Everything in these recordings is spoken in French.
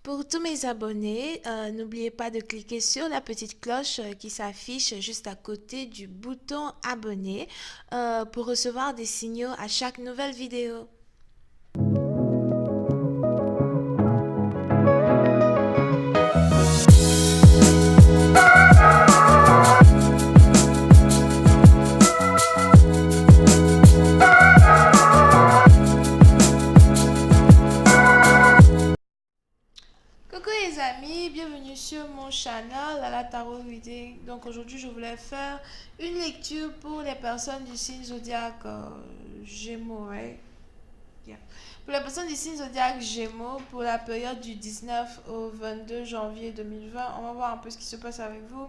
Pour tous mes abonnés, n'oubliez pas de cliquer sur la petite cloche qui s'affiche juste à côté du bouton abonner pour recevoir des signaux à chaque nouvelle vidéo. Coucou les amis, bienvenue sur mon channel à la Tarot Reading. Donc aujourd'hui je voulais faire une lecture pour les personnes du signe zodiaque Gémeaux, right? Yeah. Pour les personnes du signe zodiaque Gémeaux, pour la période du 19 au 22 janvier 2020, on va voir un peu ce qui se passe avec vous.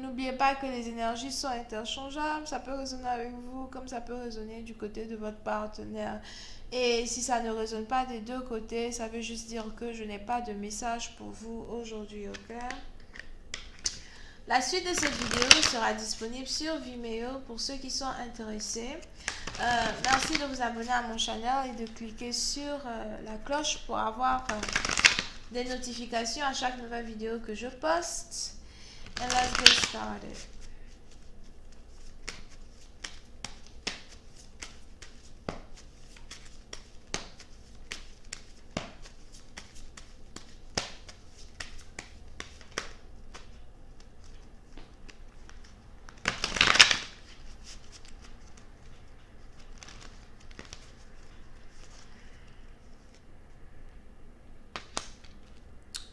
N'oubliez pas que les énergies sont interchangeables, ça peut résonner avec vous comme ça peut résonner du côté de votre partenaire. Et si ça ne résonne pas des deux côtés, ça veut juste dire que je n'ai pas de message pour vous aujourd'hui, ok? La suite de cette vidéo sera disponible sur Vimeo pour ceux qui sont intéressés. Merci de vous abonner à mon channel et de cliquer sur la cloche pour avoir des notifications à chaque nouvelle vidéo que je poste. And let's get started.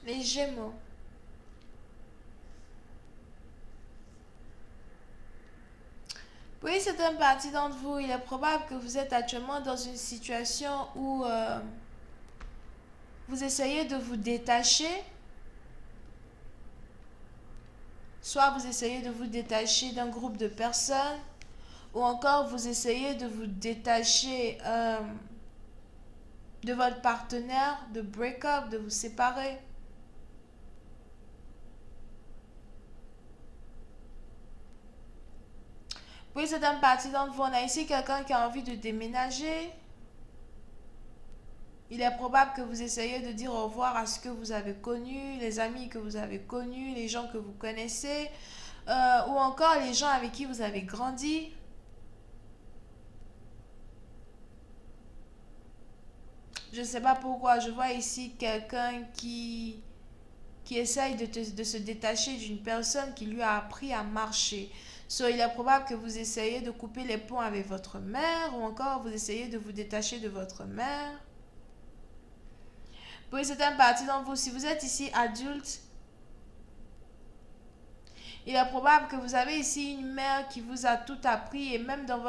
Les Gémeaux. Pour une certaine partie d'entre vous, il est probable que vous êtes actuellement dans une situation où vous essayez de vous détacher. Soit vous essayez de vous détacher d'un groupe de personnes, ou encore vous essayez de vous détacher de votre partenaire, de break up, de vous séparer. Pour une certaine partie d'entre vous, on a ici quelqu'un qui a envie de déménager. Il est probable que vous essayez de dire au revoir à ce que vous avez connu, les amis que vous avez connus, les gens que vous connaissez, ou encore les gens avec qui vous avez grandi. Je ne sais pas pourquoi, je vois ici quelqu'un qui essaye de se détacher d'une personne qui lui a appris à marcher. So, il est probable que vous essayez de couper les ponts avec votre mère, ou encore vous essayez de vous détacher de votre mère. Pour une certaine partie d'entre vous, si vous êtes ici adulte, il est probable que vous avez ici une mère qui vous a tout appris, et même pendant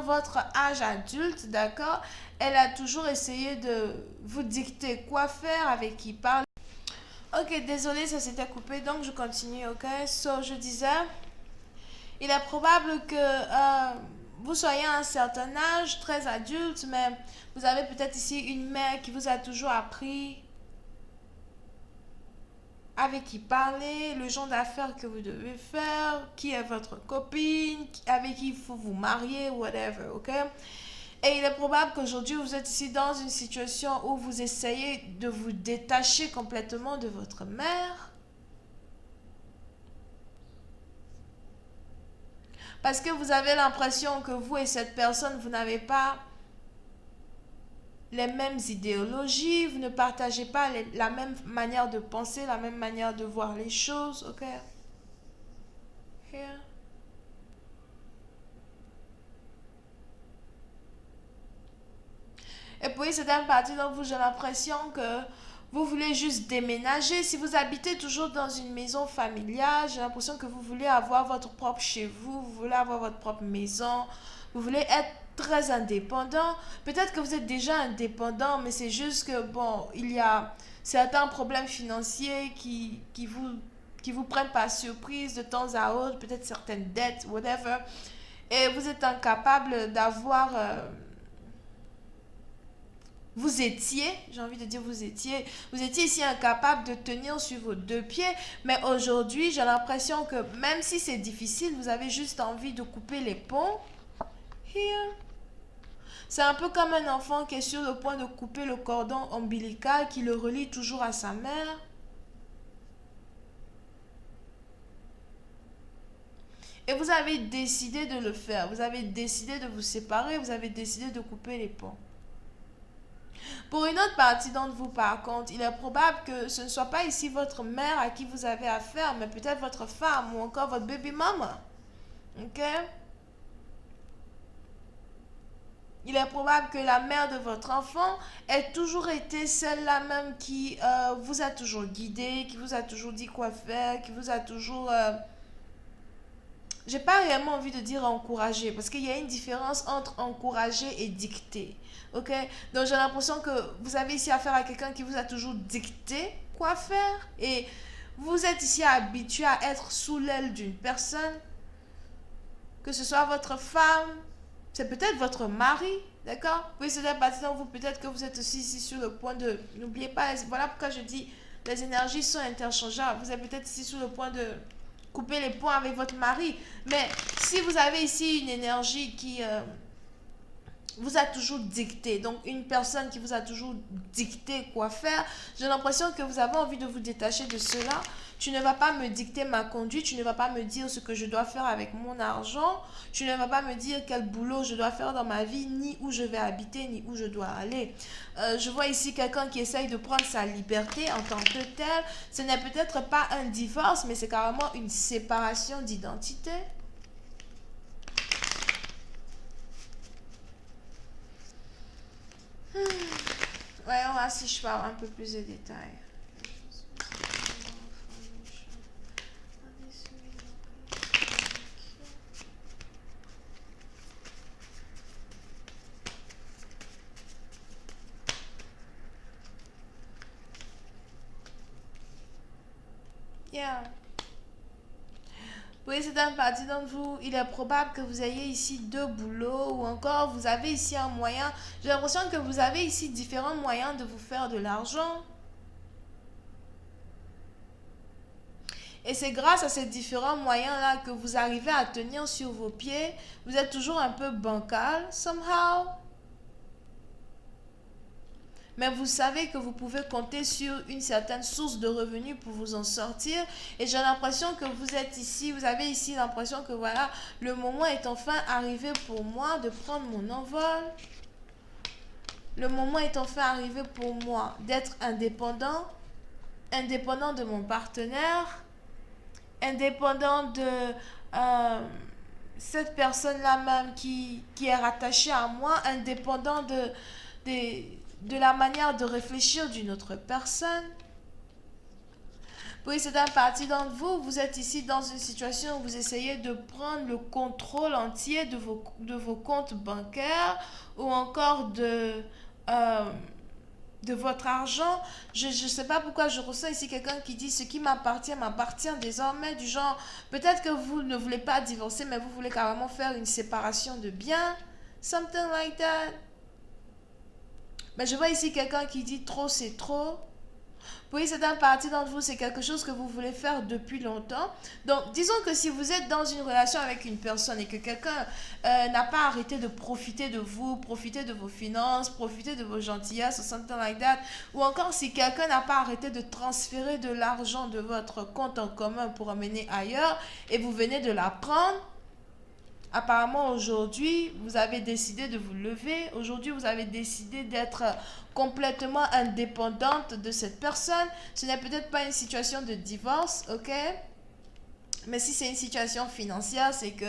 votre âge adulte, d'accord, elle a toujours essayé de vous dicter quoi faire, avec qui parler. Ok, désolé, ça s'était coupé, donc je continue, ok? So, je disais, il est probable que vous soyez à un certain âge, très adulte, mais vous avez peut-être ici une mère qui vous a toujours appris avec qui parler, le genre d'affaires que vous devez faire, qui est votre copine, avec qui il faut vous marier, whatever, ok? Et il est probable qu'aujourd'hui vous êtes ici dans une situation où vous essayez de vous détacher complètement de votre mère. Parce que vous avez l'impression que vous et cette personne, vous n'avez pas les mêmes idéologies, vous ne partagez pas la même manière de penser, la même manière de voir les choses, ok? Here. Et puis, c'est une partie dont vous, j'ai l'impression que vous voulez juste déménager. Si vous habitez toujours dans une maison familiale, j'ai l'impression que vous voulez avoir votre propre chez vous, vous voulez avoir votre propre maison, vous voulez être très indépendant. Peut-être que vous êtes déjà indépendant, mais c'est juste que, bon, il y a certains problèmes financiers qui vous prennent par surprise de temps à autre, peut-être certaines dettes, whatever. Et vous êtes incapable d'avoir vous étiez, j'ai envie de dire vous étiez ici incapable de tenir sur vos deux pieds, mais aujourd'hui, j'ai l'impression que même si c'est difficile, vous avez juste envie de couper les ponts. Here. C'est un peu comme un enfant qui est sur le point de couper le cordon ombilical qui le relie toujours à sa mère. Et vous avez décidé de le faire. Vous avez décidé de vous séparer. Vous avez décidé de couper les ponts. Pour une autre partie d'entre vous, par contre, il est probable que ce ne soit pas ici votre mère à qui vous avez affaire, mais peut-être votre femme ou encore votre baby mama. Ok? Il est probable que la mère de votre enfant ait toujours été celle-là même qui vous a toujours guidé, qui vous a toujours dit quoi faire, qui vous a toujours... j'ai pas réellement envie de dire encourager, parce qu'il y a une différence entre encourager et dicter. Ok? Donc j'ai l'impression que vous avez ici affaire à quelqu'un qui vous a toujours dicté quoi faire. Et vous êtes ici habitué à être sous l'aile d'une personne, que ce soit votre femme, c'est peut-être votre mari, d'accord? Oui, c'est la partie dont vous, peut-être que vous êtes aussi ici sur le point de... N'oubliez pas, voilà pourquoi je dis, les énergies sont interchangeables. Vous êtes peut-être ici sur le point de couper les ponts avec votre mari. Mais si vous avez ici une énergie qui vous a toujours dicté, donc une personne qui vous a toujours dicté quoi faire, j'ai l'impression que vous avez envie de vous détacher de cela. Tu ne vas pas me dicter ma conduite, tu ne vas pas me dire ce que je dois faire avec mon argent, tu ne vas pas me dire quel boulot je dois faire dans ma vie, ni où je vais habiter, ni où je dois aller. Je vois ici quelqu'un qui essaye de prendre sa liberté en tant que tel. Ce n'est peut-être pas un divorce, mais c'est carrément une séparation d'identité. Voyons voir si je parle un peu plus de détails. Yeah. Oui, c'est un parti d'entre vous. Il est probable que vous ayez ici deux boulots ou encore vous avez ici un moyen. J'ai l'impression que vous avez ici différents moyens de vous faire de l'argent. Et c'est grâce à ces différents moyens-là que vous arrivez à tenir sur vos pieds. Vous êtes toujours un peu bancal, somehow. Mais vous savez que vous pouvez compter sur une certaine source de revenus pour vous en sortir. Et j'ai l'impression que vous êtes ici, vous avez ici l'impression que voilà, le moment est enfin arrivé pour moi de prendre mon envol. Le moment est enfin arrivé pour moi d'être indépendant, indépendant de mon partenaire, indépendant de cette personne-là même qui est rattachée à moi, indépendant de la manière de réfléchir d'une autre personne. Oui, c'est un parti d'entre vous. Vous êtes ici dans une situation où vous essayez de prendre le contrôle entier de vos comptes bancaires ou encore de votre argent. Je ne sais pas pourquoi je ressens ici quelqu'un qui dit ce qui m'appartient désormais, du genre peut-être que vous ne voulez pas divorcer mais vous voulez carrément faire une séparation de biens, something like that. Mais je vois ici quelqu'un qui dit trop c'est trop. Oui, c'est un parti d'entre vous, c'est quelque chose que vous voulez faire depuis longtemps. Donc, disons que si vous êtes dans une relation avec une personne et que quelqu'un n'a pas arrêté de profiter de vous, profiter de vos finances, profiter de vos gentillesses ou something like that, ou encore si quelqu'un n'a pas arrêté de transférer de l'argent de votre compte en commun pour emmener ailleurs et vous venez de l'apprendre, apparemment aujourd'hui, vous avez décidé de vous lever. Aujourd'hui, vous avez décidé d'être complètement indépendante de cette personne. Ce n'est peut-être pas une situation de divorce, ok? Mais si c'est une situation financière, c'est que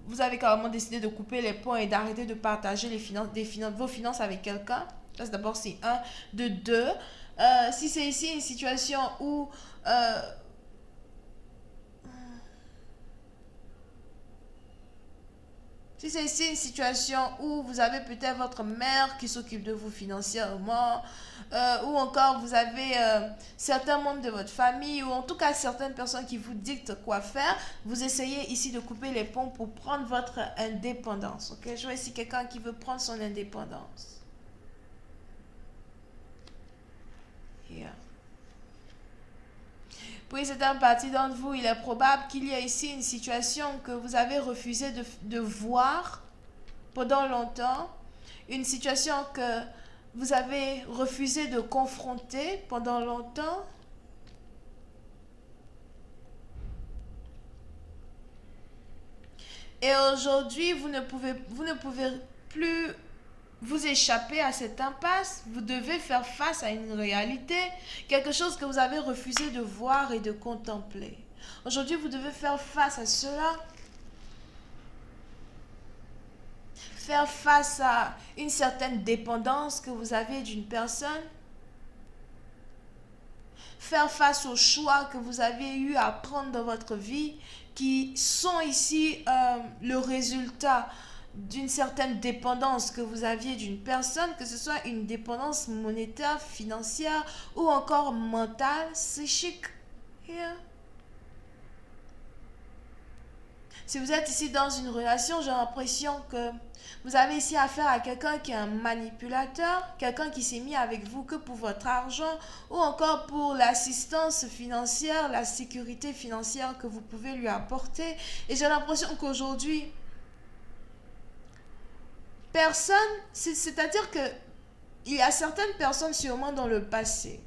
vous avez carrément décidé de couper les ponts et d'arrêter de partager vos finances avec quelqu'un. Ça, d'abord, c'est un. De deux, si c'est ici une situation où si c'est ici une situation où vous avez peut-être votre mère qui s'occupe de vous financièrement, ou encore vous avez certains membres de votre famille, ou en tout cas certaines personnes qui vous dictent quoi faire, vous essayez ici de couper les ponts pour prendre votre indépendance. Ok, je vois ici quelqu'un qui veut prendre son indépendance. Here. Pour une certaine partie d'entre vous, il est probable qu'il y ait ici une situation que vous avez refusé de voir pendant longtemps, une situation que vous avez refusé de confronter pendant longtemps. Et aujourd'hui, vous ne pouvez plus vous échapper à cette impasse. Vous devez faire face à une réalité, quelque chose que vous avez refusé de voir et de contempler. Aujourd'hui, vous devez faire face à cela. Faire face à une certaine dépendance que vous avez d'une personne. Faire face aux choix que vous avez eu à prendre dans votre vie qui sont ici le résultat d'une certaine dépendance que vous aviez d'une personne, que ce soit une dépendance monétaire, financière ou encore mentale, psychique. Yeah. Si vous êtes ici dans une relation, j'ai l'impression que vous avez ici affaire à quelqu'un qui est un manipulateur, quelqu'un qui s'est mis avec vous que pour votre argent ou encore pour l'assistance financière, la sécurité financière que vous pouvez lui apporter. Et j'ai l'impression qu'aujourd'hui, personne, c'est-à-dire que il y a certaines personnes sûrement dans le passé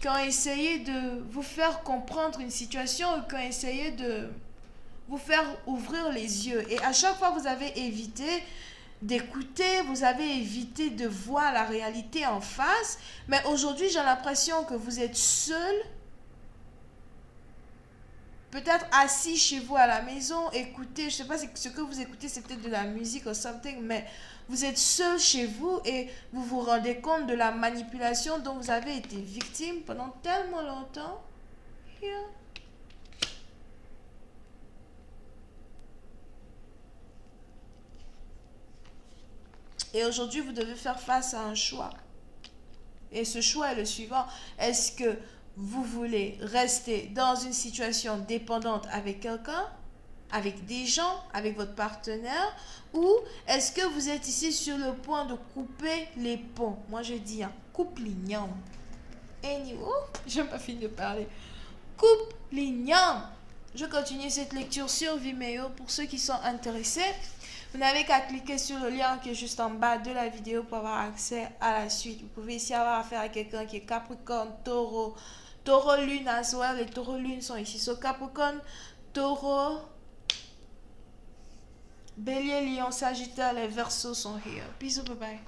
qui ont essayé de vous faire comprendre une situation ou qui ont essayé de vous faire ouvrir les yeux. Et à chaque fois, vous avez évité d'écouter, vous avez évité de voir la réalité en face. Mais aujourd'hui, j'ai l'impression que vous êtes seul, peut-être assis chez vous à la maison, écoutez, je ne sais pas si ce que vous écoutez, c'est peut-être de la musique ou something, mais vous êtes seul chez vous et vous vous rendez compte de la manipulation dont vous avez été victime pendant tellement longtemps. Yeah. Et aujourd'hui, vous devez faire face à un choix. Et ce choix est le suivant. Est-ce que vous voulez rester dans une situation dépendante avec quelqu'un, avec des gens, avec votre partenaire, ou est-ce que vous êtes ici sur le point de couper les ponts? Moi, je dis, coupe l'igname. Anyway, je n'ai pas fini de parler. Coupe l'igname. Je continue cette lecture sur Vimeo pour ceux qui sont intéressés. Vous n'avez qu'à cliquer sur le lien qui est juste en bas de la vidéo pour avoir accès à la suite. Vous pouvez ici avoir affaire à quelqu'un qui est Capricorne, Taureau, Taureau Lune as well. Les Taureaux Lune sont ici. So Capricorne, Taureau, Bélier, Lion, Sagittaire, les Verseaux sont here. Bisous, bye bye.